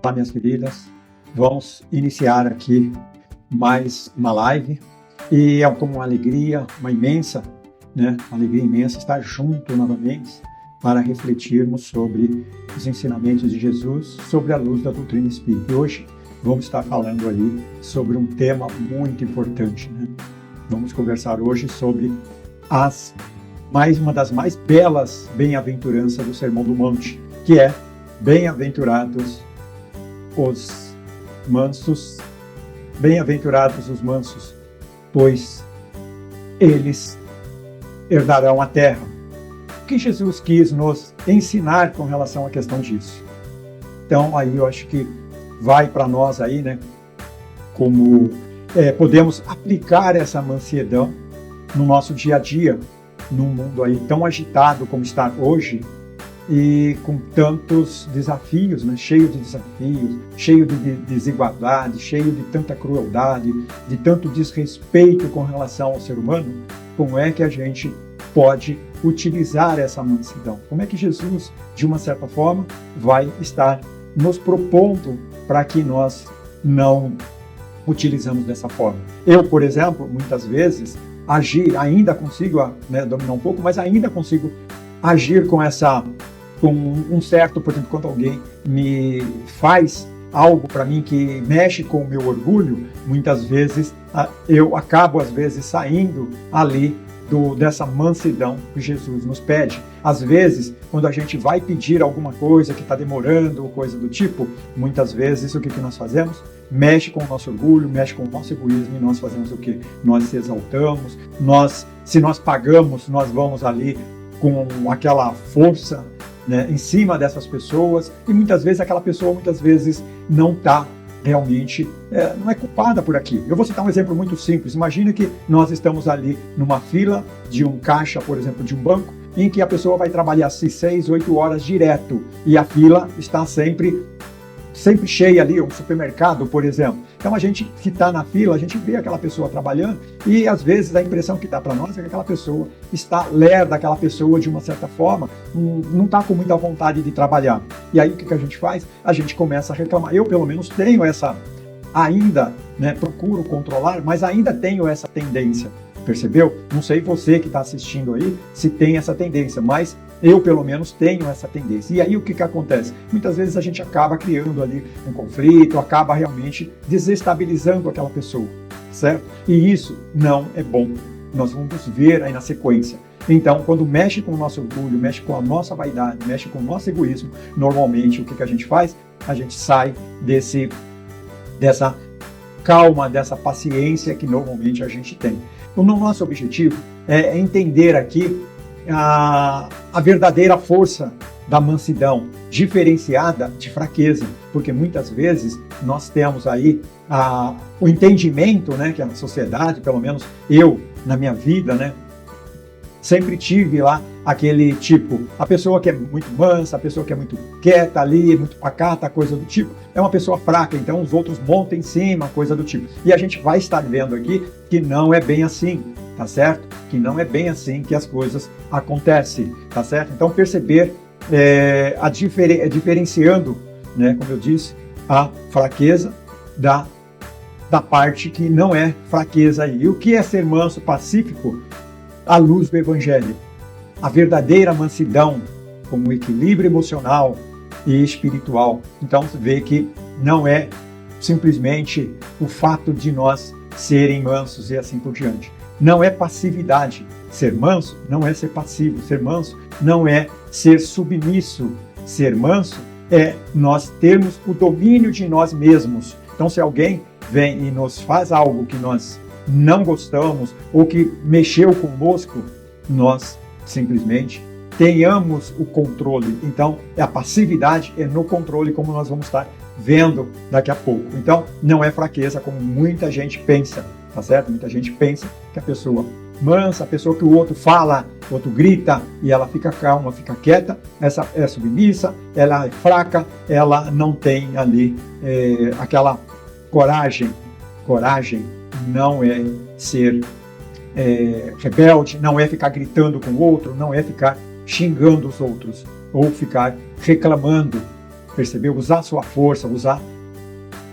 Olá, minhas queridas. Vamos iniciar aqui mais uma live e é como uma alegria, uma alegria imensa estar junto novamente para refletirmos sobre os ensinamentos de Jesus, sobre a luz da doutrina espírita. E hoje vamos estar falando aí sobre um tema muito importante, Vamos conversar hoje sobre mais uma das mais belas bem-aventuranças do Sermão do Monte, que é: bem-aventurados os mansos, pois eles herdarão a terra. O que Jesus quis nos ensinar com relação à questão disso? Então, aí eu acho que vai para nós aí, como podemos aplicar essa mansidão no nosso dia a dia, num mundo aí tão agitado como está hoje, e com tantos desafios, cheio de desafios, cheio de desigualdade, cheio de tanta crueldade, de tanto desrespeito com relação ao ser humano. Como é que a gente pode utilizar essa mansidão? Como é que Jesus, de uma certa forma, vai estar nos propondo para que nós não utilizamos dessa forma? Eu, por exemplo, muitas vezes ainda consigo dominar um pouco, mas ainda consigo agir com um certo, por exemplo, quando alguém me faz algo para mim que mexe com o meu orgulho, muitas vezes eu acabo, às vezes, saindo ali dessa mansidão que Jesus nos pede. Às vezes, quando a gente vai pedir alguma coisa que está demorando, ou coisa do tipo, muitas vezes o que nós fazemos? Mexe com o nosso orgulho, mexe com o nosso egoísmo, e nós fazemos o quê? Nós exaltamos, se nós pagamos, nós vamos ali com aquela força em cima dessas pessoas, e muitas vezes aquela pessoa não está realmente, não é culpada por aquilo. Eu vou citar um exemplo muito simples. Imagina que nós estamos ali numa fila de um caixa, por exemplo, de um banco, em que a pessoa vai trabalhar 6, 8 horas direto, e a fila está sempre cheia ali, um supermercado, por exemplo. Então a gente que está na fila, a gente vê aquela pessoa trabalhando, e às vezes a impressão que dá para nós é que aquela pessoa está lerda, aquela pessoa de uma certa forma não está com muita vontade de trabalhar. E aí o que a gente faz? A gente começa a reclamar. Eu pelo menos tenho ainda, procuro controlar, mas ainda tenho essa tendência. Percebeu? Não sei você que está assistindo aí se tem essa tendência, mas eu pelo menos tenho essa tendência. E aí o que acontece? Muitas vezes a gente acaba criando ali um conflito, acaba realmente desestabilizando aquela pessoa, certo? E isso não é bom. Nós vamos ver aí na sequência. Então, quando mexe com o nosso orgulho, mexe com a nossa vaidade, mexe com o nosso egoísmo, normalmente o que a gente faz? A gente sai dessa calma, dessa paciência que normalmente a gente tem. O nosso objetivo é entender aqui a verdadeira força da mansidão, diferenciada de fraqueza, porque muitas vezes nós temos aí o entendimento, que a sociedade, pelo menos eu, na minha vida, sempre tive lá aquele tipo, a pessoa que é muito mansa, a pessoa que é muito quieta ali, muito pacata, coisa do tipo, é uma pessoa fraca, então os outros montam em cima, coisa do tipo. E a gente vai estar vendo aqui que não é bem assim, tá certo? Que não é bem assim que as coisas acontecem, tá certo? Então perceber, diferenciando, como eu disse, a fraqueza da parte que não é fraqueza aí. E o que é ser manso, pacífico? À luz do Evangelho. A verdadeira mansidão, como equilíbrio emocional e espiritual. Então você vê que não é simplesmente o fato de nós serem mansos e assim por diante. Não é passividade. Ser manso não é ser passivo. Ser manso não é ser submisso. Ser manso é nós termos o domínio de nós mesmos. Então se alguém vem e nos faz algo que nós não gostamos ou que mexeu conosco, nós simplesmente tenhamos o controle. Então, a passividade é no controle, como nós vamos estar vendo daqui a pouco. Então, não é fraqueza, como muita gente pensa, tá certo? Muita gente pensa que a pessoa mansa, a pessoa que o outro fala, o outro grita e ela fica calma, fica quieta, essa é submissa, ela é fraca, ela não tem ali aquela coragem. Coragem não é ser rebelde, não é ficar gritando com o outro, não é ficar xingando os outros ou ficar reclamando percebeu? Usar a sua força, usar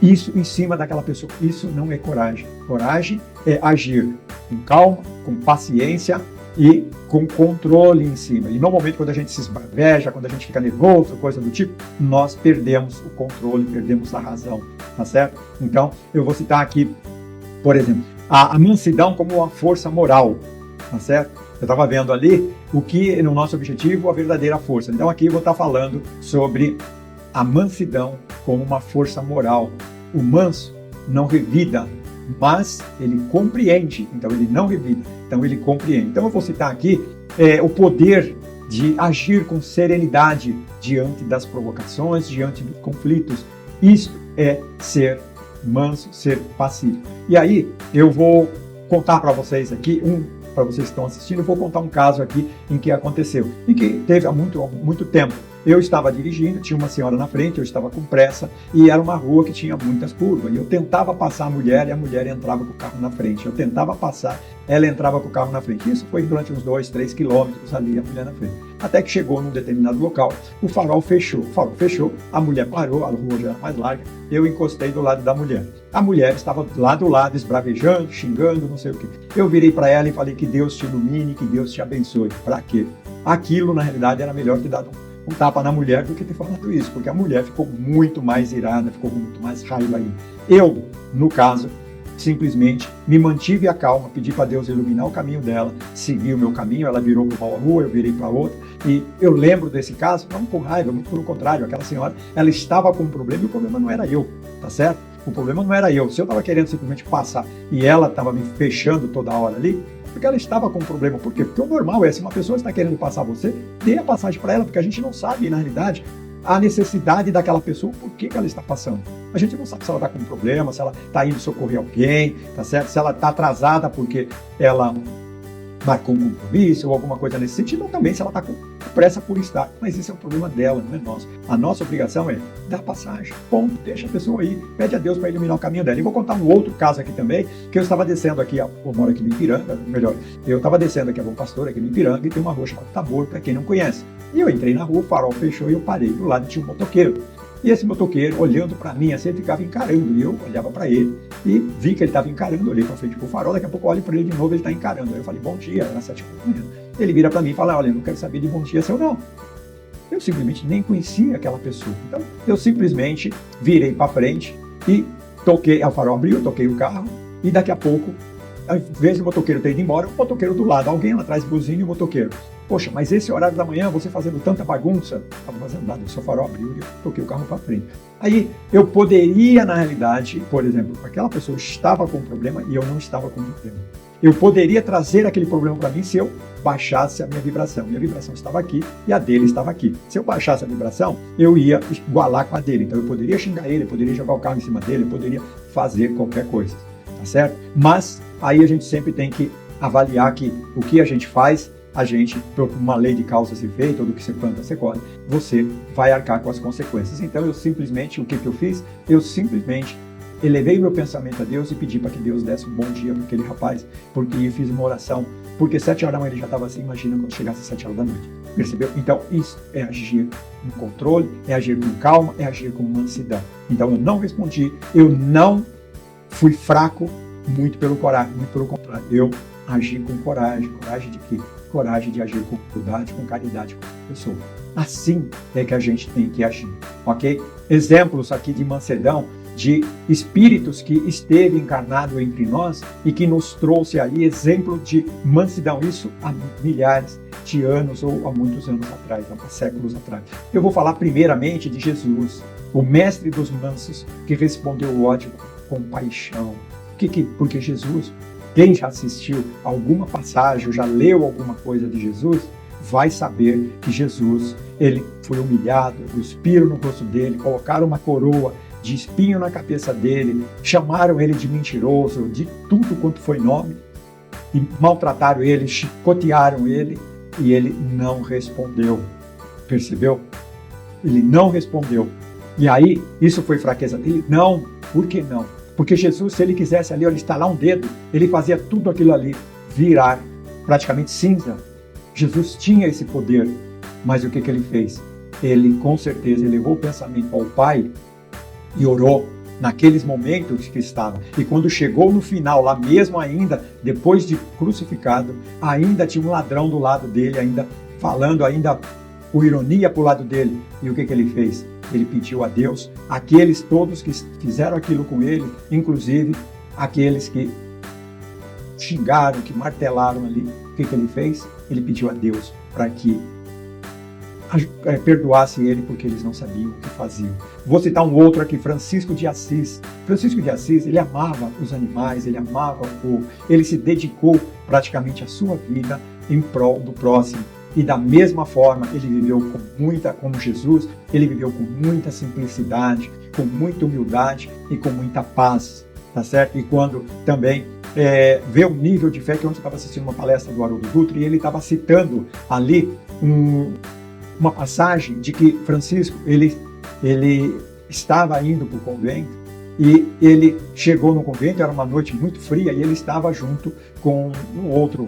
isso em cima daquela pessoa. Isso não é coragem. Coragem é agir com calma, com paciência e com controle em cima. E normalmente quando a gente se esbraveja, quando a gente fica nervoso, coisa do tipo, nós perdemos o controle, perdemos a razão, tá certo? Então, eu vou citar aqui, por exemplo, a mansidão como uma força moral, tá certo? Eu estava vendo ali o que no nosso objetivo a verdadeira força. Então aqui eu vou estar falando sobre a mansidão como uma força moral. O manso não revida, mas ele compreende. Então ele não revida, então ele compreende. Então eu vou citar aqui o poder de agir com serenidade diante das provocações, diante dos conflitos. Isso é ser manso, ser pacífico. E aí eu vou contar para vocês aqui para vocês que estão assistindo, eu vou contar um caso aqui em que aconteceu, em que teve há muito tempo. Eu estava dirigindo, tinha uma senhora na frente, eu estava com pressa, e era uma rua que tinha muitas curvas, e eu tentava passar a mulher, e a mulher entrava com o carro na frente. Eu tentava passar, ela entrava com o carro na frente. Isso foi durante uns 2, 3 quilômetros ali, a mulher na frente. Até que chegou num determinado local, o farol fechou. O farol fechou, a mulher parou, a rua já era mais larga, eu encostei do lado da mulher. A mulher estava lá do lado, esbravejando, xingando, não sei o quê. Eu virei para ela e falei que Deus te ilumine, que Deus te abençoe. Para quê? Aquilo, na realidade, era melhor ter dado um tapa na mulher do que ter falado isso, porque a mulher ficou muito mais irada, ficou com muito mais raiva aí. Eu, no caso, simplesmente me mantive a calma, pedi para Deus iluminar o caminho dela, segui o meu caminho, ela virou para uma rua, eu virei para outra, e eu lembro desse caso, não com raiva, muito pelo contrário, aquela senhora, ela estava com um problema e o problema não era eu, tá certo? O problema não era eu, se eu estava querendo simplesmente passar e ela estava me fechando toda hora ali, porque ela estava com um problema. Por quê? Porque o normal é, se uma pessoa está querendo passar você, dê a passagem para ela, porque a gente não sabe, na realidade, a necessidade daquela pessoa, por que ela está passando. A gente não sabe se ela está com um problema, se ela está indo socorrer alguém, tá certo? Se ela está atrasada porque ela marcou um compromisso ou alguma coisa nesse sentido, ou também se ela está com pressa por estar. Mas esse é o problema dela, não é nosso. A nossa obrigação é dar passagem, ponto, deixa a pessoa ir, pede a Deus para iluminar o caminho dela. E vou contar um outro caso aqui também, que eu estava descendo aqui, eu moro aqui no Ipiranga, melhor, eu estava descendo aqui a Bom Pastor, aqui no Ipiranga, e tem uma rua chamada Tabor, para quem não conhece. E eu entrei na rua, o farol fechou e eu parei. Do lado tinha um motoqueiro. E esse motoqueiro, olhando para mim, assim, ele ficava encarando. E eu olhava para ele e vi que ele estava encarando. Olhei para frente pro farol, daqui a pouco eu olho para ele de novo, ele está encarando. Aí eu falei, bom dia, era 7h da manhã. Ele vira para mim e fala, olha, eu não quero saber de bom dia seu não. Eu simplesmente nem conhecia aquela pessoa. Então, eu simplesmente virei para frente e toquei, o farol abriu, toquei o carro e daqui a pouco, ao invés do motoqueiro ter ido embora, o motoqueiro do lado, alguém lá atrás buzina e o motoqueiro. Poxa, mas esse horário da manhã, você fazendo tanta bagunça, estava fazendo nada, o seu farol abriu e eu toquei o carro para frente. Aí, eu poderia, na realidade, por exemplo, aquela pessoa estava com um problema e eu não estava com um problema. Eu poderia trazer aquele problema para mim se eu baixasse a minha vibração. E a vibração estava aqui e a dele estava aqui. Se eu baixasse a vibração, eu ia igualar com a dele. Então eu poderia xingar ele, eu poderia jogar o carro em cima dele, eu poderia fazer qualquer coisa, tá certo? Mas aí a gente sempre tem que avaliar que o que a gente faz, a gente, por uma lei de causa e efeito, ou do que você planta, você colhe, você vai arcar com as consequências. Então eu simplesmente, o que eu fiz? Eu simplesmente elevei meu pensamento a Deus e pedi para que Deus desse um bom dia para aquele rapaz, porque eu fiz uma oração, porque 7h da manhã ele já estava assim, imagina quando chegasse às 7h da noite, percebeu? Então isso é agir com controle, é agir com calma, é agir com mansidão. Então eu não respondi, eu não fui fraco, muito pelo contrário, eu agi com coragem. Coragem de quê? Coragem de agir com humildade, com caridade com a pessoa. Assim é que a gente tem que agir, ok? Exemplos aqui de mansidão, de espíritos que esteve encarnado entre nós e que nos trouxe aí exemplo de mansidão, isso há milhares de anos ou há muitos anos atrás, há séculos atrás. Eu vou falar primeiramente de Jesus, o mestre dos mansos, que respondeu o ódio com compaixão. Porque Jesus, quem já assistiu alguma passagem, ou já leu alguma coisa de Jesus, vai saber que Jesus, ele foi humilhado, cuspiram no rosto dele, colocaram uma coroa de espinho na cabeça dele, chamaram ele de mentiroso, de tudo quanto foi nome, e maltrataram ele, chicotearam ele, e ele não respondeu. Percebeu? Ele não respondeu. E aí, isso foi fraqueza dele? Não. Por que não? Porque Jesus, se ele quisesse ali, ele estalar um dedo, ele fazia tudo aquilo ali virar praticamente cinza. Jesus tinha esse poder, mas o que ele fez? ele com certeza elevou o pensamento ao Pai e orou naqueles momentos que estava. E quando chegou no final, lá mesmo ainda, depois de crucificado, ainda tinha um ladrão do lado dele, ainda falando, ainda com ironia para o lado dele. E o que ele fez? Ele pediu a Deus, aqueles todos que fizeram aquilo com ele, inclusive aqueles que xingaram, que martelaram ali, o que ele fez? Ele pediu a Deus para que perdoasse ele, porque eles não sabiam o que faziam. Vou citar um outro aqui, Francisco de Assis. Francisco de Assis, ele amava os animais, ele amava o povo, ele se dedicou praticamente a sua vida em prol do próximo. E da mesma forma, ele viveu como Jesus, ele viveu com muita simplicidade, com muita humildade e com muita paz, tá certo? E quando também vê o nível de fé, que ontem eu estava assistindo uma palestra do Haroldo Dutra, e ele estava citando ali uma passagem de que Francisco, ele estava indo para o convento, e ele chegou no convento, era uma noite muito fria, e ele estava junto com um outro,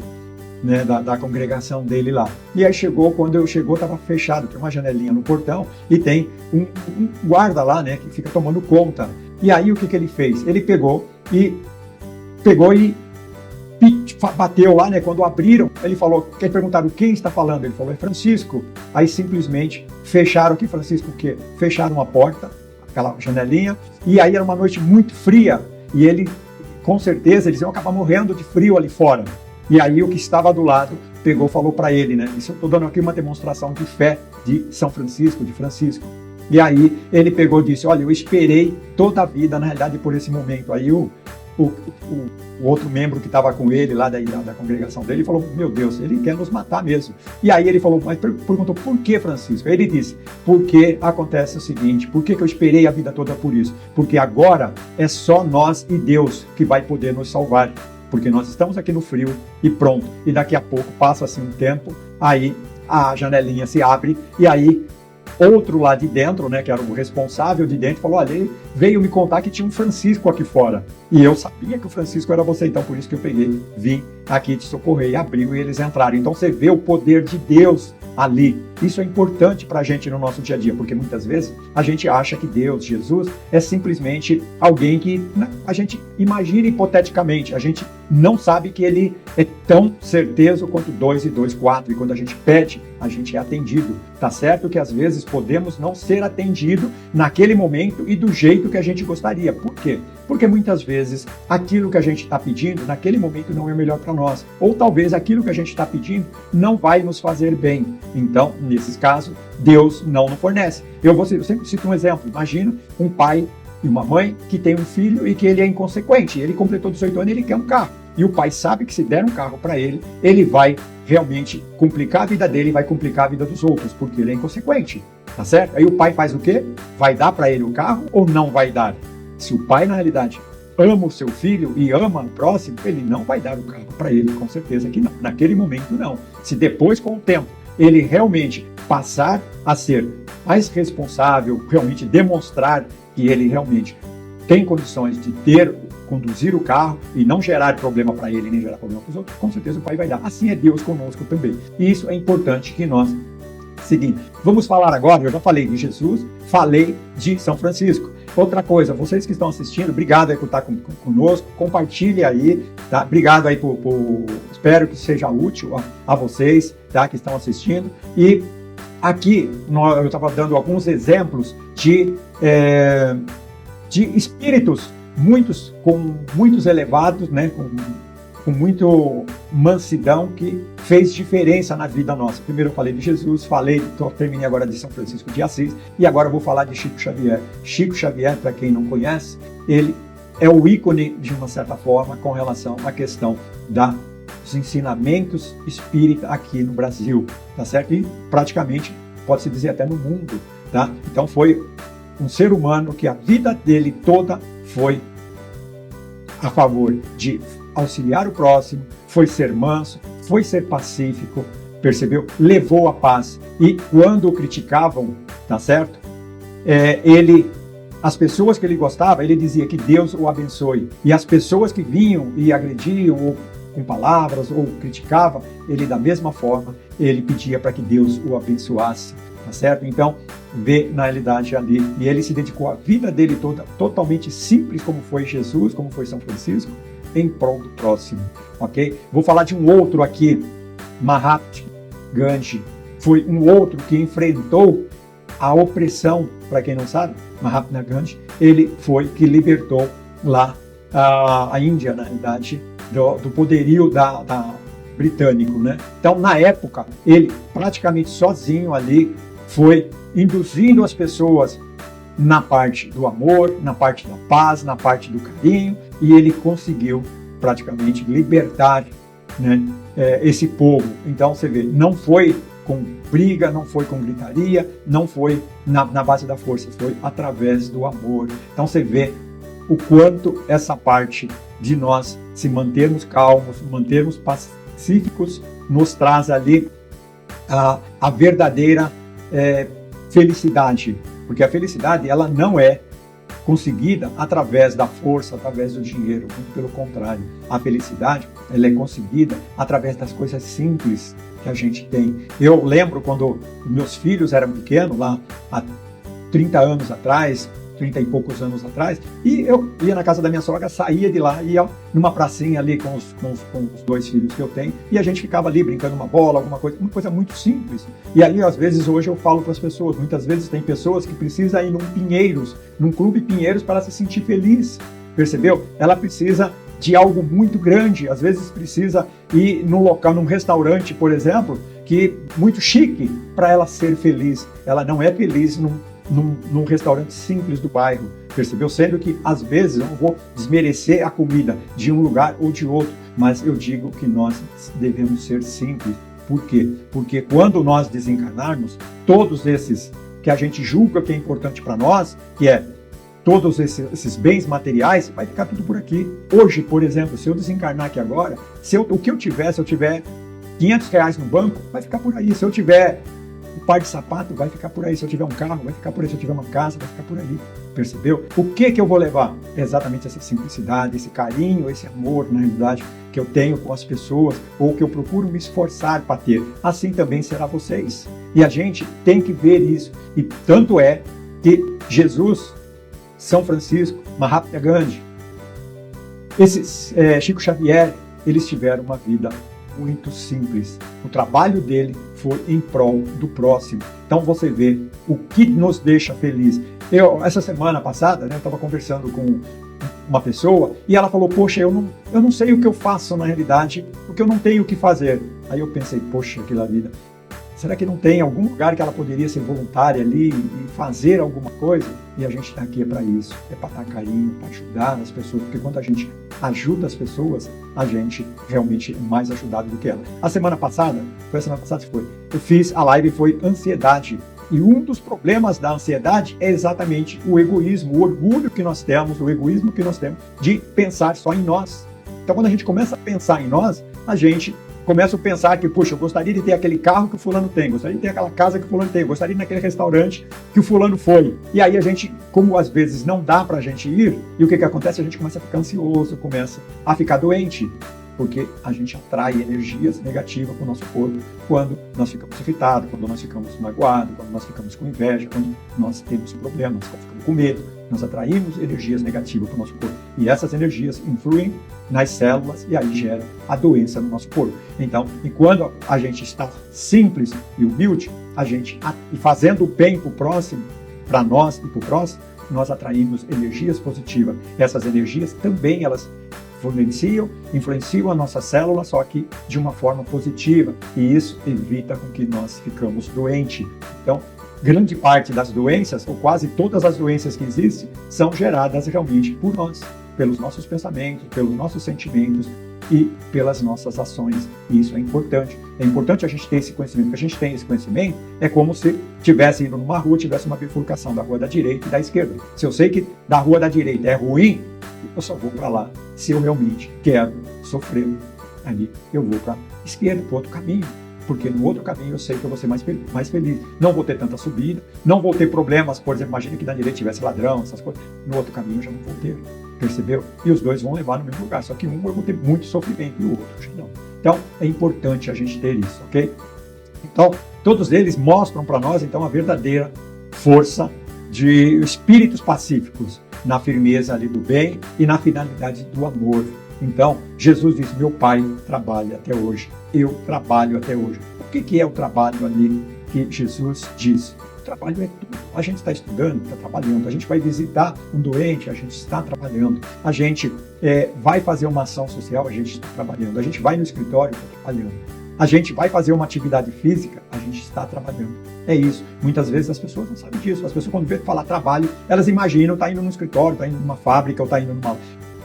né, da congregação dele lá. E aí quando eu chegou, estava fechado, tem uma janelinha no portão, e tem um guarda lá, né, que fica tomando conta. E aí o que ele fez? Ele pegou e bateu lá, né? Quando abriram, ele falou, perguntaram quem está falando, ele falou, é Francisco. Aí simplesmente fecharam aqui, Francisco, o quê? Fecharam a porta, aquela janelinha, e aí era uma noite muito fria, e ele, com certeza, eles iam acabar morrendo de frio ali fora. E aí o que estava do lado pegou, falou para ele, né? Isso eu estou dando aqui uma demonstração de fé de São Francisco, de Francisco. E aí ele pegou e disse, olha, eu esperei toda a vida, na realidade, por esse momento. Aí o outro membro que estava com ele lá da congregação dele falou, meu Deus, ele quer nos matar mesmo. E aí ele falou, mas perguntou, por que, Francisco? Aí ele disse, porque acontece o seguinte, por que eu esperei a vida toda por isso? Porque agora é só nós e Deus que vai poder nos salvar. Porque nós estamos aqui no frio e pronto. E daqui a pouco passa assim um tempo, aí a janelinha se abre e aí outro lá de dentro, né, que era o responsável de dentro, falou, olha, ele veio me contar que tinha um Francisco aqui fora. E eu sabia que o Francisco era você, então por isso que eu peguei, vim aqui te socorrer, e abriu e eles entraram. Então você vê o poder de Deus ali. Isso é importante para a gente no nosso dia a dia, porque muitas vezes a gente acha que Deus, Jesus, é simplesmente alguém que a gente imagina hipoteticamente, a gente não sabe que ele é tão certeiro quanto 2 e 2, 4, e quando a gente pede, a gente é atendido. Tá certo que às vezes podemos não ser atendido naquele momento e do jeito que a gente gostaria. Por quê? Porque muitas vezes aquilo que a gente está pedindo naquele momento não é melhor para nós. Ou talvez aquilo que a gente está pedindo não vai nos fazer bem. Então, nesses casos, Deus não nos fornece. Eu sempre cito um exemplo. Imagina um pai e uma mãe que tem um filho e que ele é inconsequente. Ele completou 18 anos e ele quer um carro. E o pai sabe que se der um carro para ele, ele vai realmente complicar a vida dele e vai complicar a vida dos outros, porque ele é inconsequente. Tá certo? Aí o pai faz o quê? Vai dar para ele o carro ou não vai dar? Se o pai, na realidade, ama o seu filho e ama o próximo, ele não vai dar o carro para ele, com certeza que não. Naquele momento, não. Se depois, com o tempo, ele realmente passar a ser mais responsável, realmente demonstrar que ele realmente tem condições de conduzir o carro e não gerar problema para ele, nem gerar problema para os outros, com certeza o pai vai dar. Assim é Deus conosco também. E isso é importante que nós seguimos. Vamos falar agora, eu já falei de Jesus, falei de São Francisco. Outra coisa, vocês que estão assistindo, obrigado aí por estar conosco, compartilhe aí, tá? Obrigado aí espero que seja útil a vocês, tá? Que estão assistindo. E aqui eu estava dando alguns exemplos de espíritos muitos elevados, né? Com muito mansidão, que fez diferença na vida nossa. Primeiro eu falei de Jesus, terminei agora de São Francisco de Assis, e agora eu vou falar de Chico Xavier. Chico Xavier, para quem não conhece, ele é o ícone, de uma certa forma, com relação à questão dos ensinamentos espírita aqui no Brasil, tá certo? E praticamente, pode-se dizer até no mundo, tá? Então foi um ser humano que a vida dele toda foi a favor de auxiliar o próximo, foi ser manso, foi ser pacífico, percebeu? Levou a paz. E quando o criticavam, tá certo? As pessoas que ele gostava, ele dizia que Deus o abençoe. E as pessoas que vinham e agrediam, ou com palavras, ou criticavam, ele da mesma forma, ele pedia para que Deus o abençoasse. tá certo? Então, vê na realidade ali, e ele se dedicou a vida dele toda, totalmente simples, como foi Jesus, como foi São Francisco, em prol do próximo, ok? Vou falar de um outro aqui, Mahatma Gandhi, foi um outro que enfrentou a opressão, para quem não sabe, Mahatma Gandhi, ele foi que libertou lá a Índia, na realidade, do poderio da britânico, né? Então, na época, ele praticamente sozinho ali foi induzindo as pessoas na parte do amor, na parte da paz, na parte do carinho, e ele conseguiu praticamente libertar, né, esse povo. Então, você vê, não foi com briga, não foi com gritaria, não foi na base da força, foi através do amor. Então, você vê o quanto essa parte de nós se mantermos calmos, mantermos pacíficos, nos traz ali a verdadeira felicidade. Porque a felicidade, ela não é conseguida através da força, através do dinheiro, muito pelo contrário. A felicidade, ela é conseguida através das coisas simples que a gente tem. Eu lembro quando meus filhos eram pequenos, lá há 30 anos atrás, 30 e poucos anos atrás, e eu ia na casa da minha sogra, saía de lá, ia numa pracinha ali com os dois filhos que eu tenho, e a gente ficava ali brincando uma bola, alguma coisa, uma coisa muito simples. E aí, às vezes, hoje eu falo para as pessoas, muitas vezes tem pessoas que precisam ir num clube Pinheiros para se sentir feliz, percebeu? Ela precisa de algo muito grande, às vezes precisa ir num local, num restaurante, por exemplo, que muito chique para ela ser feliz. Ela não é feliz num restaurante simples do bairro, percebeu? Sendo que, às vezes, eu não vou desmerecer a comida de um lugar ou de outro, mas eu digo que nós devemos ser simples. Por quê? Porque quando nós desencarnarmos, todos esses que a gente julga que é importante para nós, que é todos esses bens materiais, vai ficar tudo por aqui. Hoje, por exemplo, se eu desencarnar aqui agora, o que eu tiver, se eu tiver R$500 no banco, vai ficar por aí. Se eu tiver um par de sapato, vai ficar por aí. Se eu tiver um carro, vai ficar por aí. Se eu tiver uma casa, vai ficar por aí. Percebeu? O que eu vou levar? É exatamente essa simplicidade, esse carinho, esse amor, na realidade, que eu tenho com as pessoas, ou que eu procuro me esforçar para ter. Assim também será vocês. E a gente tem que ver isso. E tanto é que Jesus, São Francisco, Mahatma Gandhi, Chico Xavier, eles tiveram uma vida muito simples. O trabalho dele foi em prol do próximo. Então você vê o que nos deixa feliz. Essa semana passada, né, eu estava conversando com uma pessoa e ela falou, poxa, eu não sei o que eu faço na realidade, porque eu não tenho o que fazer. Aí eu pensei, poxa, que vida. Será que não tem algum lugar que ela poderia ser voluntária ali e fazer alguma coisa? E a gente está aqui para isso, é para dar carinho, para ajudar as pessoas, porque quando a gente ajuda as pessoas, a gente realmente é mais ajudado do que ela. A semana passada, eu fiz a live, foi ansiedade. E um dos problemas da ansiedade é exatamente o egoísmo, o orgulho que nós temos, o egoísmo que nós temos de pensar só em nós. Então, quando a gente começa a pensar em nós, a gente começa a pensar que, poxa, eu gostaria de ter aquele carro que o fulano tem, gostaria de ter aquela casa que o fulano tem, gostaria de ir naquele restaurante que o fulano foi. E aí a gente, como às vezes não dá pra gente ir, e o que acontece? A gente começa a ficar ansioso, começa a ficar doente, porque a gente atrai energias negativas para o nosso corpo quando nós ficamos irritados, quando nós ficamos magoados, quando nós ficamos com inveja, quando nós temos problemas, quando ficamos com medo. Nós atraímos energias negativas para o nosso corpo. E essas energias influem nas células e aí gera a doença no nosso corpo. Então, enquanto a gente está simples e humilde, e fazendo o bem para o próximo, para nós e para o próximo, nós atraímos energias positivas. Essas energias também, elas influenciam a nossa célula, só que de uma forma positiva. E isso evita com que nós ficamos doentes. Então, grande parte das doenças, ou quase todas as doenças que existem, são geradas realmente por nós, pelos nossos pensamentos, pelos nossos sentimentos e pelas nossas ações. E isso é importante. É importante a gente ter esse conhecimento. Porque a gente tem esse conhecimento, é como se tivesse indo numa rua, tivesse uma bifurcação da rua da direita e da esquerda. Se eu sei que da rua da direita é ruim, eu só vou para lá se eu realmente quero sofrer. Ali eu vou para a esquerda, para outro caminho. Porque no outro caminho eu sei que eu vou ser mais feliz. Não vou ter tanta subida, não vou ter problemas. Por exemplo, imagine que na direita tivesse ladrão, essas coisas. No outro caminho eu já não vou ter. Percebeu? E os dois vão levar no mesmo lugar. Só que um eu vou ter muito sofrimento e o outro já não. Então, é importante a gente ter isso, ok? Então, todos eles mostram para nós, então, a verdadeira força de espíritos pacíficos na firmeza ali do bem e na finalidade do amor. Então, Jesus diz, meu Pai trabalha até hoje, eu trabalho até hoje. O que é o trabalho ali que Jesus diz? O trabalho é tudo. A gente está estudando, está trabalhando. A gente vai visitar um doente, a gente está trabalhando. A gente vai fazer uma ação social, a gente está trabalhando. A gente vai no escritório, está trabalhando. A gente vai fazer uma atividade física, a gente está trabalhando. É isso. Muitas vezes as pessoas não sabem disso. As pessoas, quando vê falar trabalho, elas imaginam tá indo no escritório, tá indo numa fábrica, ou tá indo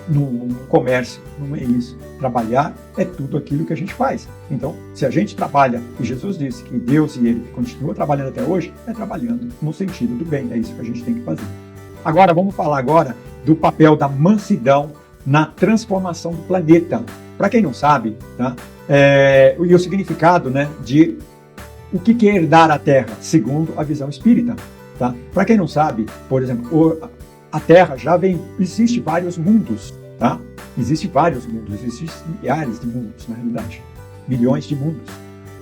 num comércio. Não é isso. Trabalhar é tudo aquilo que a gente faz. Então, se a gente trabalha, e Jesus disse que Deus e Ele continua trabalhando até hoje, é trabalhando no sentido do bem. É isso que a gente tem que fazer. Agora, vamos falar agora do papel da mansidão na transformação do planeta. Para quem não sabe, tá? E o significado, né, de o que é herdar a Terra, segundo a visão espírita. Tá? Para quem não sabe, por exemplo, a Terra já existe vários mundos. Tá? Existem vários mundos, existem milhares de mundos, na realidade, milhões de mundos.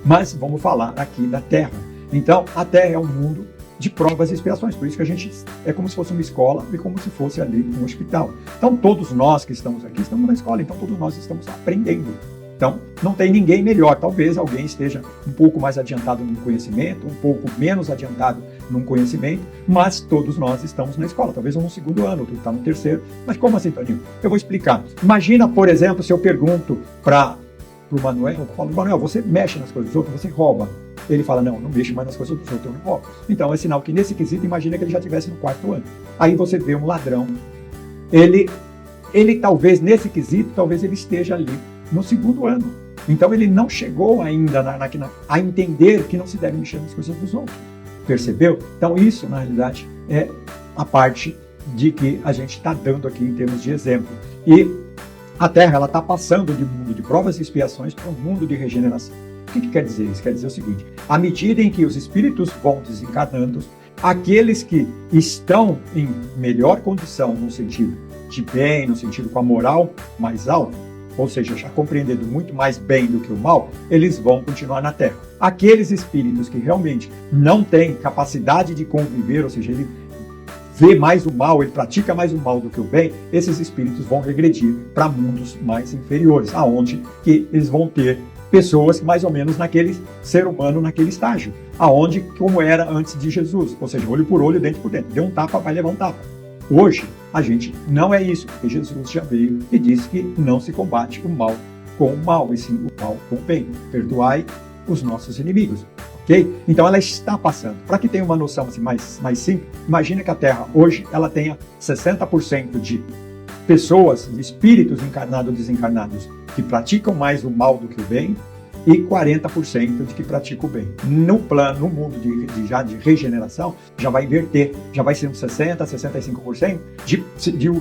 Mas vamos falar aqui da Terra. Então, a Terra é um mundo de provas e expiações, por isso que a gente é como se fosse uma escola e como se fosse ali um hospital. Então, todos nós que estamos aqui estamos na escola, então todos nós estamos aprendendo. Então, não tem ninguém melhor. Talvez alguém esteja um pouco mais adiantado no conhecimento, um pouco menos adiantado num conhecimento, mas todos nós estamos na escola. Talvez um no segundo ano, outro está no terceiro. Mas como assim, Toninho? Eu vou explicar. Imagina, por exemplo, se eu pergunto para o Manuel, eu falo, Manuel, você mexe nas coisas dos outros, você rouba. Ele fala, não mexo mais nas coisas dos outros, eu não roubo. Então, é sinal que nesse quesito, imagina que ele já estivesse no quarto ano. Aí você vê um ladrão. Ele talvez, nesse quesito, talvez ele esteja ali no segundo ano. Então ele não chegou ainda a entender que não se deve mexer nas coisas dos outros. Percebeu? Então isso, na realidade, é a parte de que a gente está dando aqui em termos de exemplo. E a Terra ela está passando de um mundo de provas e expiações para um mundo de regeneração. O que quer dizer isso? Quer dizer o seguinte, à medida em que os espíritos vão desencarnando, aqueles que estão em melhor condição, no sentido de bem, no sentido com a moral mais alta, ou seja, já compreendendo muito mais bem do que o mal, eles vão continuar na Terra. Aqueles espíritos que realmente não têm capacidade de conviver, ou seja, ele vê mais o mal, ele pratica mais o mal do que o bem, esses espíritos vão regredir para mundos mais inferiores, aonde que eles vão ter pessoas mais ou menos naquele ser humano, naquele estágio, aonde como era antes de Jesus, ou seja, olho por olho, dente por dente, deu um tapa, vai levar um tapa. Hoje, a gente não é isso, porque Jesus já veio e disse que não se combate o mal com o mal, e sim o mal com o bem. Perdoai os nossos inimigos, ok? Então ela está passando. Para que tenha uma noção assim, mais simples, imagina que a Terra hoje ela tenha 60% de pessoas, de espíritos encarnados ou desencarnados, que praticam mais o mal do que o bem, e 40% de que pratica o bem. No mundo de regeneração, já vai inverter, já vai ser uns 60%, 65% de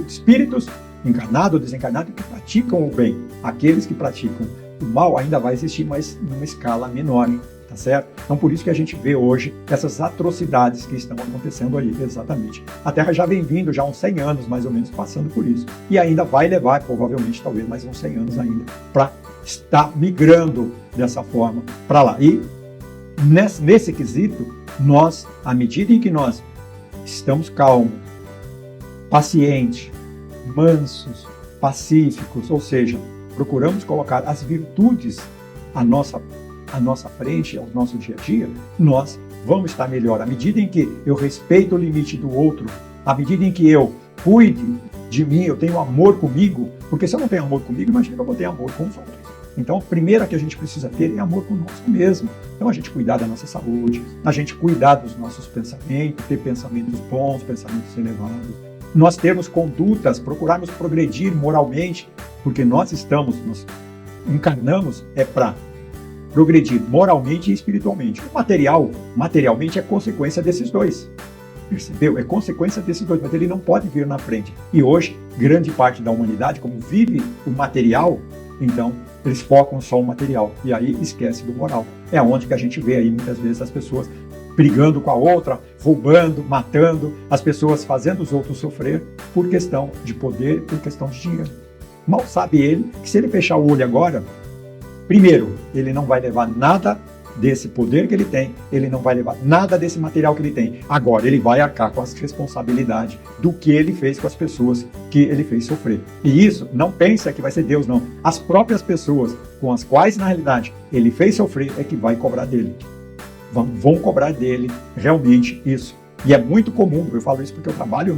espíritos encarnados ou desencarnados que praticam o bem. Aqueles que praticam o mal ainda vai existir, mas numa escala menor, tá certo? Então por isso que a gente vê hoje essas atrocidades que estão acontecendo aí, exatamente. A Terra já vem vindo, já há uns 100 anos mais ou menos, passando por isso. E ainda vai levar, provavelmente, talvez mais uns 100 anos ainda, para estar migrando dessa forma para lá. E nesse quesito, nós, à medida em que nós estamos calmos, pacientes, mansos, pacíficos, ou seja, procuramos colocar as virtudes à nossa frente, ao nosso dia a dia, nós vamos estar melhor. À medida em que eu respeito o limite do outro, à medida em que eu cuide de mim, eu tenho amor comigo, porque se eu não tenho amor comigo, imagina que eu vou ter amor com os outros. Então, a primeira que a gente precisa ter é amor conosco mesmo. Então, a gente cuidar da nossa saúde, a gente cuidar dos nossos pensamentos, ter pensamentos bons, pensamentos elevados. Nós termos condutas, procurarmos progredir moralmente, porque nós encarnamos para progredir moralmente e espiritualmente. O materialmente é consequência desses dois. Percebeu? É consequência desses dois, mas ele não pode vir na frente. E hoje, grande parte da humanidade, como vive o material, então eles focam só o material e aí esquece do moral. É onde que a gente vê aí muitas vezes as pessoas brigando com a outra, roubando, matando, as pessoas fazendo os outros sofrer por questão de poder, por questão de dinheiro. Mal sabe ele que se ele fechar o olho agora, primeiro, ele não vai levar nada desse poder que ele tem, ele não vai levar nada desse material que ele tem. Agora, ele vai arcar com as responsabilidades do que ele fez com as pessoas que ele fez sofrer. E isso, não pensa que vai ser Deus, não. As próprias pessoas com as quais, na realidade, ele fez sofrer é que vai cobrar dele. Vão cobrar dele realmente isso. E é muito comum, eu falo isso porque eu trabalho,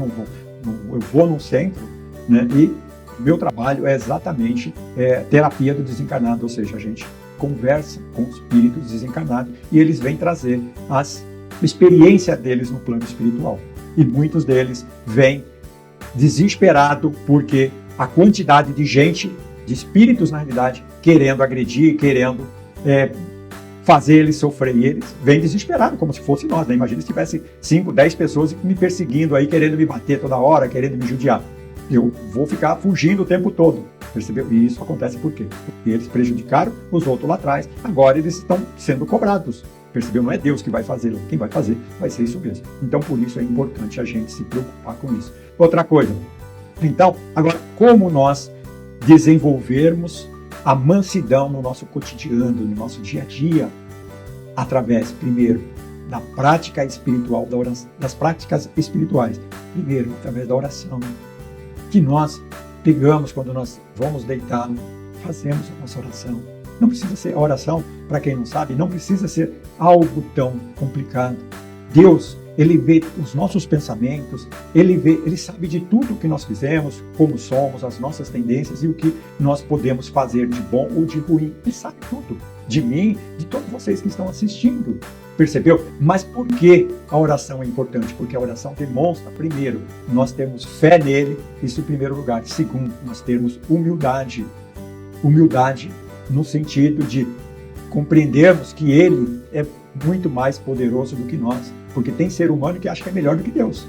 eu vou num centro, né, e meu trabalho é exatamente terapia do desencarnado, ou seja, a gente conversa com espíritos desencarnados e eles vêm trazer a experiência deles no plano espiritual. E muitos deles vêm desesperados porque a quantidade de gente, de espíritos na realidade, querendo agredir, querendo fazer eles sofrer. E eles vêm desesperados, como se fosse nós, né? Imagina se tivesse 5, 10 pessoas me perseguindo aí, querendo me bater toda hora, querendo me judiar. Eu vou ficar fugindo o tempo todo, percebeu? E isso acontece por quê? Porque eles prejudicaram os outros lá atrás, agora eles estão sendo cobrados, percebeu? Não é Deus que vai fazer, quem vai fazer vai ser isso mesmo. Então, por isso é importante a gente se preocupar com isso. Outra coisa, então, agora, como nós desenvolvermos a mansidão no nosso cotidiano, no nosso dia a dia, através, primeiro, da prática espiritual, das práticas espirituais, primeiro, através da oração, que nós pegamos quando nós vamos deitar, fazemos a nossa oração. Não precisa ser a oração, para quem não sabe, não precisa ser algo tão complicado. Deus, Ele vê os nossos pensamentos, Ele sabe de tudo o que nós fizemos, como somos, as nossas tendências e o que nós podemos fazer de bom ou de ruim. Ele sabe tudo, de mim, de todos vocês que estão assistindo. Percebeu? Mas por que a oração é importante? Porque a oração demonstra, primeiro, nós temos fé nele, isso em primeiro lugar. Segundo, nós temos humildade. Humildade no sentido de compreendermos que ele é muito mais poderoso do que nós. Porque tem ser humano que acha que é melhor do que Deus.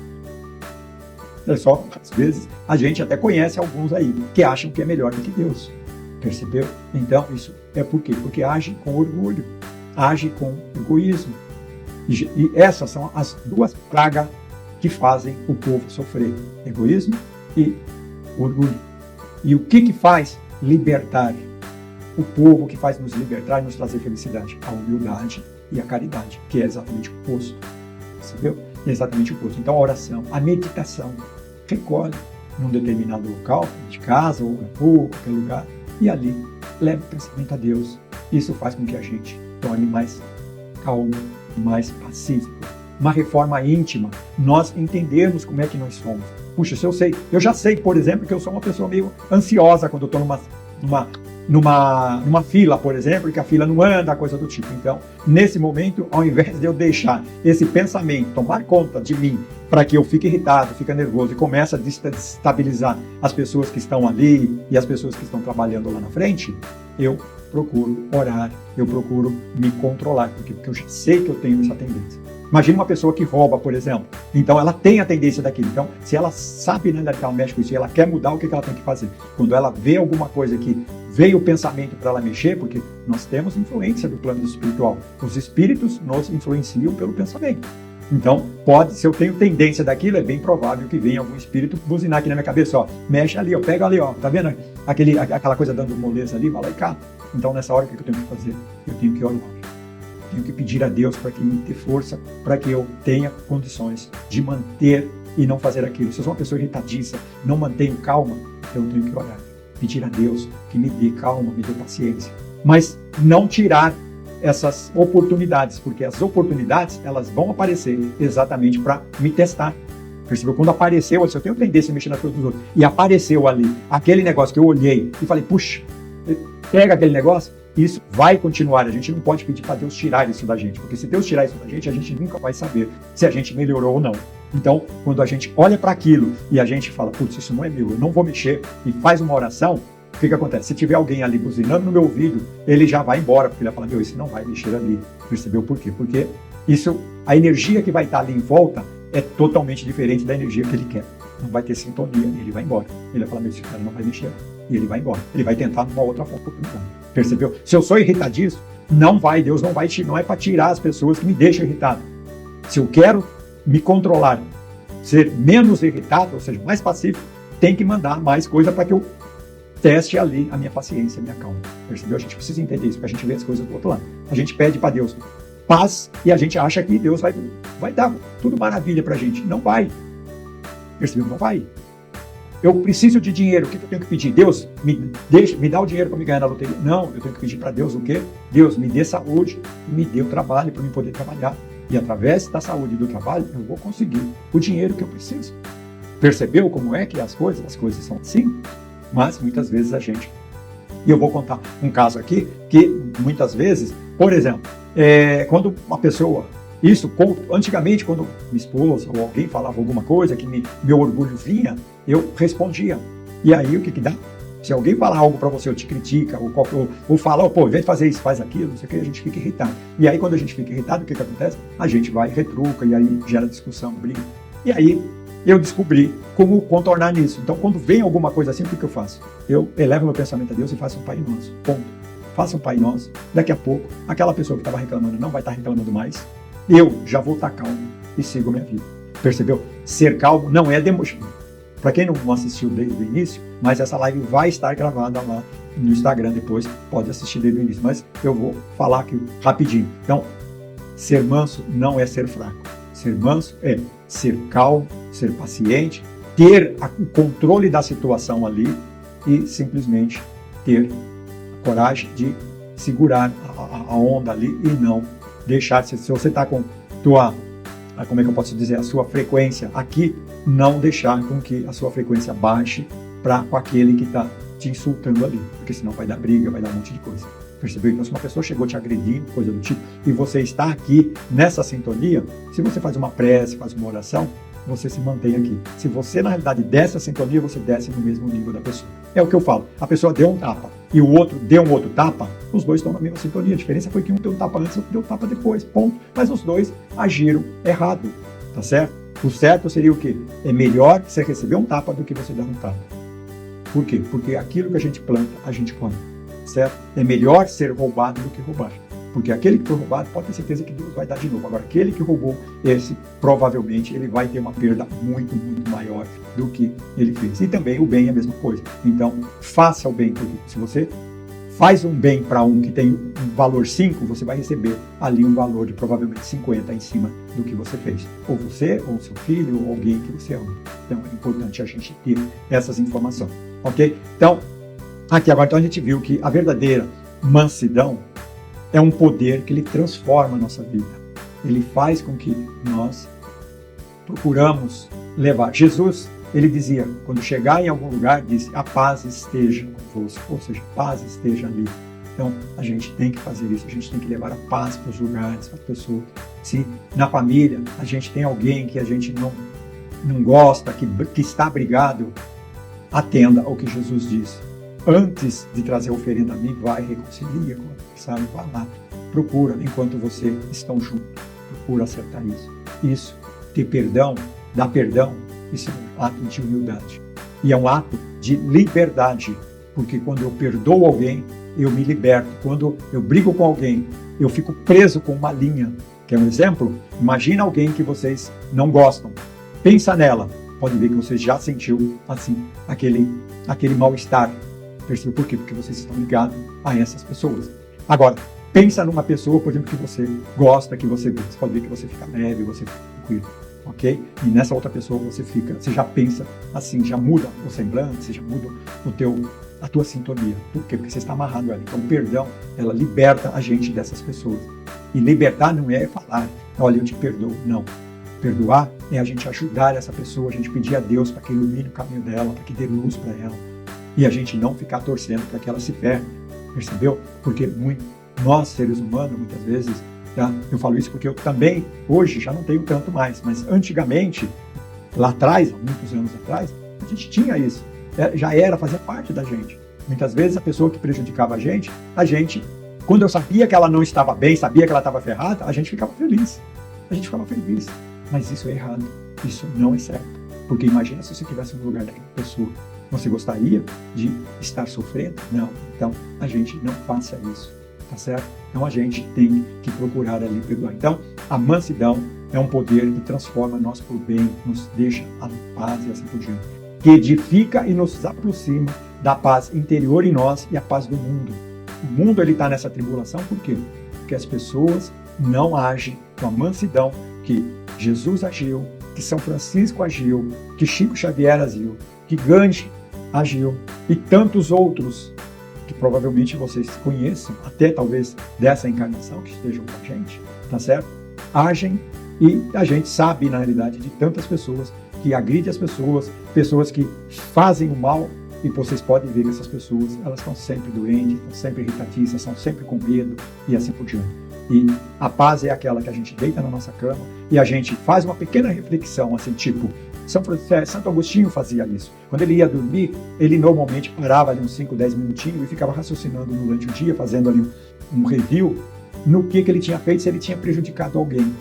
É só, às vezes, a gente até conhece alguns aí que acham que é melhor do que Deus. Percebeu? Então, isso é por quê? Porque age com orgulho. Age com egoísmo. E essas são as duas pragas que fazem o povo sofrer. Egoísmo e orgulho. E o que faz libertar o povo, que faz nos libertar e nos trazer felicidade? A humildade e a caridade, que é exatamente o oposto. Percebeu? É exatamente o oposto. Então a oração, a meditação, recolhe num determinado local, de casa ou na rua, qualquer lugar, e ali leva o pensamento a Deus. Isso faz com que a gente torne mais calmo, mais pacífico. Uma reforma íntima, nós entendermos como é que nós somos. Puxa, se eu já sei, por exemplo, que eu sou uma pessoa meio ansiosa quando eu estou numa fila, por exemplo, que a fila não anda, coisa do tipo. Então, nesse momento, ao invés de eu deixar esse pensamento tomar conta de mim, para que eu fique irritado, fique nervoso e comece a destabilizar as pessoas que estão ali e as pessoas que estão trabalhando lá na frente, eu procuro orar, eu procuro me controlar, porque eu já sei que eu tenho essa tendência. Imagina uma pessoa que rouba, por exemplo. Então, ela tem a tendência daquilo. Então, se ela sabe, né, que ela mexe com isso, e ela quer mudar, o que ela tem que fazer? Quando ela vê alguma coisa que veio o pensamento para ela mexer, porque nós temos influência do plano espiritual. Os espíritos nos influenciam pelo pensamento. Então, se eu tenho tendência daquilo, é bem provável que venha algum espírito buzinar aqui na minha cabeça, ó, mexe ali, ó, pega ali, ó, tá vendo? Aquela coisa dando moleza ali, vai lá e cá. Então, nessa hora, o que eu tenho que fazer? Eu tenho que orar. Tenho que pedir a Deus para que me dê força, para que eu tenha condições de manter e não fazer aquilo. Se eu sou uma pessoa irritadiça, não mantenho calma, então eu tenho que orar. Pedir a Deus que me dê calma, me dê paciência. Mas não tirar essas oportunidades, porque as oportunidades, elas vão aparecer exatamente para me testar. Percebeu? Quando apareceu, se eu tenho tendência a mexer nas coisas dos outros, e apareceu ali aquele negócio que eu olhei e falei, puxa, pega aquele negócio, isso vai continuar. A gente não pode pedir para Deus tirar isso da gente, porque se Deus tirar isso da gente, a gente nunca vai saber se a gente melhorou ou não. Então, quando a gente olha para aquilo e a gente fala, putz, isso não é meu, eu não vou mexer, e faz uma oração, o que acontece? Se tiver alguém ali buzinando no meu ouvido, ele já vai embora, porque ele vai falar, meu, isso não vai mexer ali. Percebeu por quê? Porque a energia que vai estar ali em volta é totalmente diferente da energia que ele quer. Não vai ter sintonia, ele vai embora. Ele vai falar, meu, esse cara não vai mexer. E ele vai embora. Ele vai tentar numa outra oportunidade. Percebeu? Se eu sou irritadíssimo, Deus não é para tirar as pessoas que me deixam irritado. Se eu quero me controlar, ser menos irritado, ou seja, mais pacífico, tem que mandar mais coisa para que eu teste ali a minha paciência, a minha calma. Percebeu? A gente precisa entender isso, porque a gente vê as coisas do outro lado. A gente pede para Deus paz e a gente acha que Deus vai dar tudo maravilha para a gente. Não vai. Percebeu? Não vai. Eu preciso de dinheiro, o que eu tenho que pedir? Deus, me dá o dinheiro para me ganhar na loteria. Não, eu tenho que pedir para Deus o quê? Deus, me dê saúde e me dê o trabalho para eu poder trabalhar. E através da saúde e do trabalho, eu vou conseguir o dinheiro que eu preciso. Percebeu como é que as coisas são assim? Mas muitas vezes a gente... E eu vou contar um caso aqui, que muitas vezes, por exemplo, quando uma pessoa... Antigamente, quando minha esposa ou alguém falava alguma coisa que meu orgulho vinha, eu respondia. E aí, o que dá? Se alguém falar algo para você, ou te critica, ou fala, pô, vem fazer isso, faz aquilo, não sei o que, a gente fica irritado. E aí, quando a gente fica irritado, o que acontece? A gente vai, retruca, e aí gera discussão, briga. E aí, eu descobri como contornar nisso. Então, quando vem alguma coisa assim, o que eu faço? Eu elevo meu pensamento a Deus e faço um Pai Nosso. Ponto. Faça um Pai Nosso. Daqui a pouco, aquela pessoa que estava reclamando não vai estar reclamando mais. Eu já vou estar calmo e sigo minha vida. Percebeu? Ser calmo não é demonstrar. Para quem não assistiu desde o início, mas essa live vai estar gravada lá no Instagram depois, pode assistir desde o início. Mas eu vou falar aqui rapidinho. Então, ser manso não é ser fraco. Ser manso é ser calmo, ser paciente, ter o controle da situação ali e simplesmente ter a coragem de segurar a onda ali e não deixar, se você está com como é que eu posso dizer, a sua frequência aqui, não deixar com que a sua frequência baixe com aquele que está te insultando ali, porque senão vai dar briga, vai dar um monte de coisa. Percebeu? Então, se uma pessoa chegou te agredindo, coisa do tipo, e você está aqui nessa sintonia, se você faz uma prece, faz uma oração, você se mantém aqui. Se você, na realidade, desce a sintonia, você desce no mesmo nível da pessoa. É o que eu falo. A pessoa deu um tapa e o outro deu um outro tapa, os dois estão na mesma sintonia. A diferença foi que um deu um tapa antes e o outro deu um tapa depois. Ponto. Mas os dois agiram errado. Tá certo? O certo seria o quê? É melhor você receber um tapa do que você dar um tapa. Por quê? Porque aquilo que a gente planta, a gente colhe. Certo? É melhor ser roubado do que roubar. Porque aquele que foi roubado, pode ter certeza que Deus vai dar de novo. Agora, aquele que roubou, esse provavelmente ele vai ter uma perda muito, muito maior do que ele fez. E também o bem é a mesma coisa. Então, faça o bem, porque se você faz um bem para um que tem um valor 5, você vai receber ali um valor de provavelmente 50 em cima do que você fez. Ou você, ou seu filho, ou alguém que você ama. Então, é importante a gente ter essas informações. Ok? Então, aqui agora então, a gente viu que a verdadeira mansidão é um poder que ele transforma a nossa vida. Ele faz com que nós procuramos levar. Jesus, ele dizia, quando chegar em algum lugar, disse, a paz esteja convosco, ou seja, a paz esteja ali. Então, a gente tem que fazer isso, a gente tem que levar a paz para os lugares, para as pessoas. Se na família a gente tem alguém que a gente não gosta, que está brigado, atenda ao que Jesus disse. Antes de trazer a oferenda a mim, vai, reconcilia com o adversário, vai lá, procura, enquanto vocês estão juntos, procura acertar isso. Isso, ter perdão, dar perdão, isso é um ato de humildade. E é um ato de liberdade, porque quando eu perdoo alguém, eu me liberto. Quando eu brigo com alguém, eu fico preso com uma linha. Quer um exemplo? Imagina alguém que vocês não gostam. Pensa nela. Pode ver que você já sentiu, assim, aquele mal-estar. Percebe por quê? Porque vocês estão ligados a essas pessoas. Agora, pensa numa pessoa, por exemplo, que você gosta, que você vê. Você pode ver que você fica leve, você fica tranquilo, ok? E nessa outra pessoa você já pensa assim, já muda o semblante, você já muda a tua sintonia. Por quê? Porque você está amarrado ela. Então, o perdão, ela liberta a gente dessas pessoas. E libertar não é falar, olha, eu te perdoo. Não. Perdoar é a gente ajudar essa pessoa, a gente pedir a Deus para que ilumine o caminho dela, para que dê luz para ela. E a gente não ficar torcendo para que ela se ferre, percebeu? Porque nós, seres humanos, muitas vezes, tá? Eu falo isso porque eu também, hoje, já não tenho tanto mais, mas antigamente, lá atrás, há muitos anos atrás, a gente tinha isso, fazia parte da gente. Muitas vezes a pessoa que prejudicava a gente, quando eu sabia que ela não estava bem, sabia que ela estava ferrada, a gente ficava feliz. Mas isso é errado, isso não é certo. Porque imagina se você estivesse no lugar daquela pessoa. Você gostaria de estar sofrendo? Não. Então, a gente não faça isso, tá certo? Então, a gente tem que procurar ali perdoar. Então, a mansidão é um poder que transforma nós para o bem, nos deixa a paz e assim por diante. Que edifica e nos aproxima da paz interior em nós e a paz do mundo. O mundo está nessa tribulação por quê? Porque as pessoas não agem com a mansidão que Jesus agiu, que São Francisco agiu, que Chico Xavier agiu, que Gandhi agiu e tantos outros que provavelmente vocês conheçam, até talvez dessa encarnação que estejam com a gente, tá certo? Agem e a gente sabe, na realidade, de tantas pessoas que agridem as pessoas, pessoas que fazem o mal, e vocês podem ver que essas pessoas, elas estão sempre doentes, estão sempre irritadiças, estão sempre com medo e assim por diante. E a paz é aquela que a gente deita na nossa cama e a gente faz uma pequena reflexão, assim, tipo, Santo Agostinho fazia isso. Quando ele ia dormir, ele normalmente parava ali uns 5, 10 minutinhos e ficava raciocinando durante o dia, fazendo ali um review no que ele tinha feito, se ele tinha prejudicado alguém.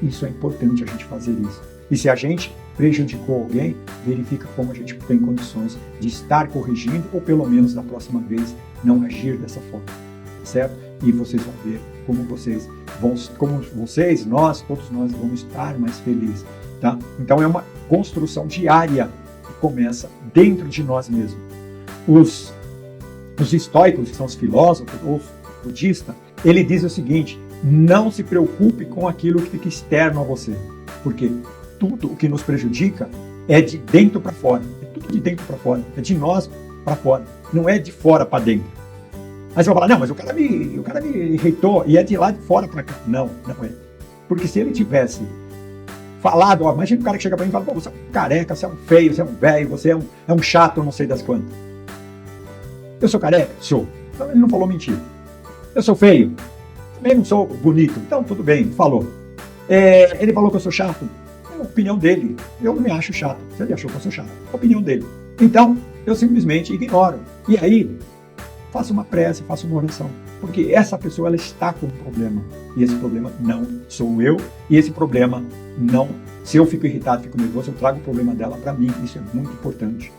Isso é importante a gente fazer isso. E se a gente prejudicou alguém, verifica como a gente tem condições de estar corrigindo ou pelo menos da próxima vez não agir dessa forma, certo? E vocês vão ver como nós, todos nós vamos estar mais felizes, tá? Então é uma construção diária que começa dentro de nós mesmos. Os estoicos, que são os filósofos ou os budistas, ele diz o seguinte: não se preocupe com aquilo que fica externo a você, porque tudo o que nos prejudica é de dentro para fora, é tudo de dentro para fora, é de nós para fora, não é de fora para dentro. Aí você vai falar, não, mas o cara me irritou e é de lá de fora para cá. Não, não é. Porque se ele tivesse falado, ó, imagina um cara que chega para mim e fala, pô, você é um careca, você é um feio, você é um velho, você é um chato, não sei das quantas. Eu sou careca? Sou. Então ele não falou mentira. Eu sou feio? Também não sou bonito. Então tudo bem, falou. Ele falou que eu sou chato? É a opinião dele. Eu não me acho chato. Se ele achou que eu sou chato, é a opinião dele. Então eu simplesmente ignoro. E aí, faça uma prece, faça uma oração. Porque essa pessoa, ela está com um problema. E esse problema não sou eu. E esse problema não... Se eu fico irritado, fico nervoso, eu trago o problema dela para mim. Isso é muito importante.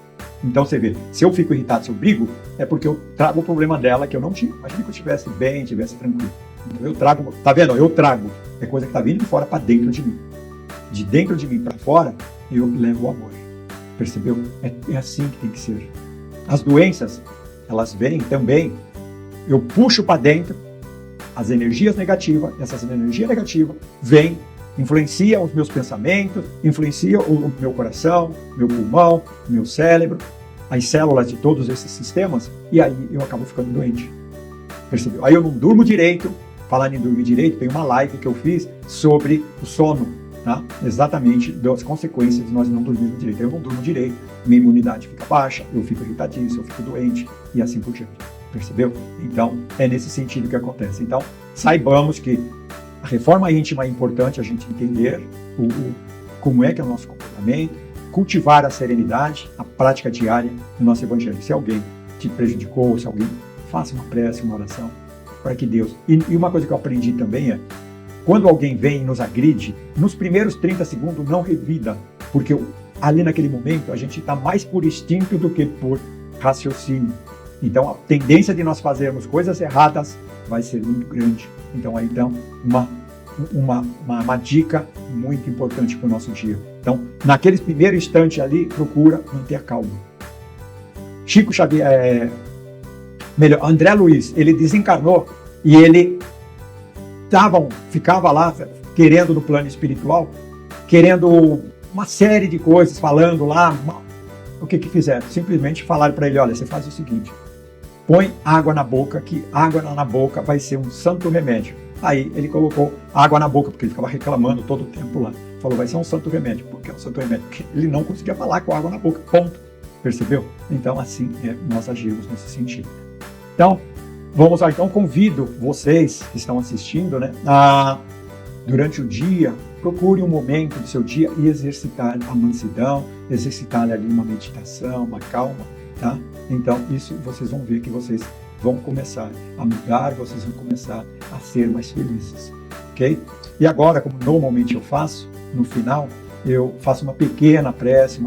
Então você vê, se eu fico irritado, se eu brigo, é porque eu trago o problema dela que eu não tinha. Imagina que eu estivesse bem, estivesse tranquilo. Então eu trago, tá vendo? Eu trago. É coisa que está vindo de fora para dentro de mim. De dentro de mim para fora, eu levo o amor. Percebeu? É assim que tem que ser. As doenças, elas vêm também, eu puxo para dentro as energias negativas, essas energias negativas vêm, influenciam os meus pensamentos, influenciam o meu coração, meu pulmão, meu cérebro, as células de todos esses sistemas, e aí eu acabo ficando doente. Percebeu? Aí eu não durmo direito. Falando em dormir direito, tem uma live que eu fiz sobre o sono, tá? Exatamente das consequências de nós não dormirmos direito. Eu não durmo direito, minha imunidade fica baixa, eu fico irritadíssimo, eu fico doente e assim por diante. Percebeu? Então, é nesse sentido que acontece. Então, saibamos que a reforma íntima é importante a gente entender como é que é o nosso comportamento, cultivar a serenidade, a prática diária do nosso evangelho. Se alguém te prejudicou, se alguém, faça uma prece, uma oração, para que Deus... E uma coisa que eu aprendi também é, quando alguém vem e nos agride, nos primeiros 30 segundos não revida, porque ali naquele momento a gente está mais por instinto do que por raciocínio. Então a tendência de nós fazermos coisas erradas vai ser muito grande. Então uma dica muito importante para o nosso dia. Então, naquele primeiro instante ali, procura manter a calma. Chico Xavier... André Luiz, ele desencarnou e ele ficava lá querendo no plano espiritual, querendo uma série de coisas, falando lá, o que fizeram? Simplesmente falaram para ele, olha, você faz o seguinte, põe água na boca, que água na boca vai ser um santo remédio. Aí ele colocou água na boca, porque ele ficava reclamando todo o tempo lá. Falou, vai ser um santo remédio. Por que é um santo remédio? Porque ele não conseguia falar com água na boca, ponto. Percebeu? Então assim nós agimos nesse sentido. Então, vamos lá. Então, convido vocês que estão assistindo, né, durante o dia, procure um momento do seu dia e exercitar a mansidão, exercitar ali uma meditação, uma calma, tá? Então, isso vocês vão ver que vocês vão começar a mudar, vocês vão começar a ser mais felizes, ok? E agora, como normalmente eu faço, no final, eu faço uma pequena prece,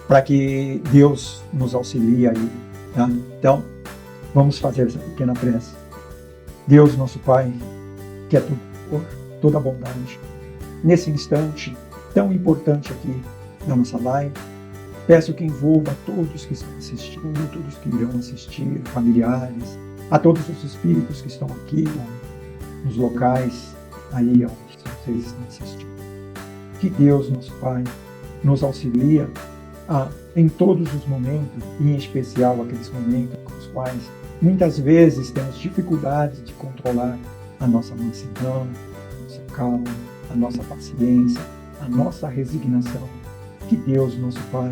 para que Deus nos auxilie aí, tá? Então, vamos fazer essa pequena prece. Deus, nosso Pai, que é todo amor, toda bondade, nesse instante tão importante aqui na nossa live, Peço que envolva todos que estão assistindo, todos que irão assistir, familiares, a todos os espíritos que estão aqui nos locais aí onde vocês estão assistindo. Que Deus, nosso Pai, nos auxilia em todos os momentos, e em especial aqueles momentos com os quais muitas vezes temos dificuldades de controlar a nossa mansidão, a nossa calma, a nossa paciência, a nossa resignação. Que Deus, nosso Pai,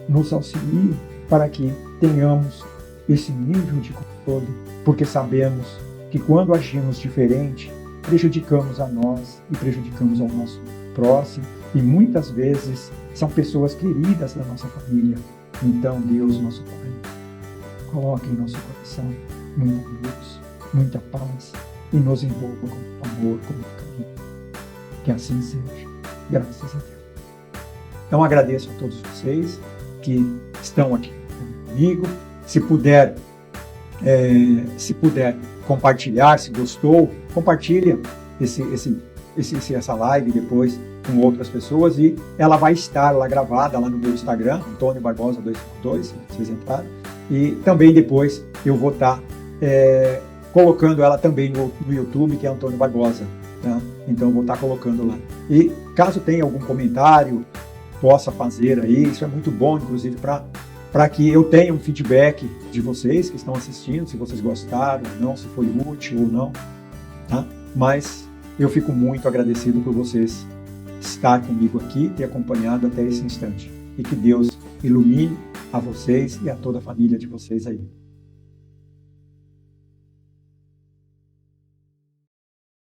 nos auxilie para que tenhamos esse nível de controle, porque sabemos que quando agimos diferente, prejudicamos a nós e prejudicamos ao nosso próximo, e muitas vezes são pessoas queridas da nossa família. Então, Deus, nosso Pai, coloque em nosso coração muita luz, muita paz, e nos envolva com amor, com carinho. Que assim seja, graças a Deus. Então, agradeço a todos vocês que estão aqui comigo. Se puder compartilhar, se gostou, compartilha essa live depois com outras pessoas, e ela vai estar lá gravada lá no meu Instagram, Antônio Barbosa 252, se vocês entraram, e também depois eu vou estar colocando ela também no YouTube, que é Antônio Barbosa, tá? Então eu vou estar colocando lá. E caso tenha algum comentário, possa fazer aí, isso é muito bom, inclusive, para que eu tenha um feedback de vocês que estão assistindo, se vocês gostaram ou não, se foi útil ou não, tá? Mas eu fico muito agradecido por vocês estar comigo aqui, ter acompanhado até esse instante. E que Deus ilumine a vocês e a toda a família de vocês aí.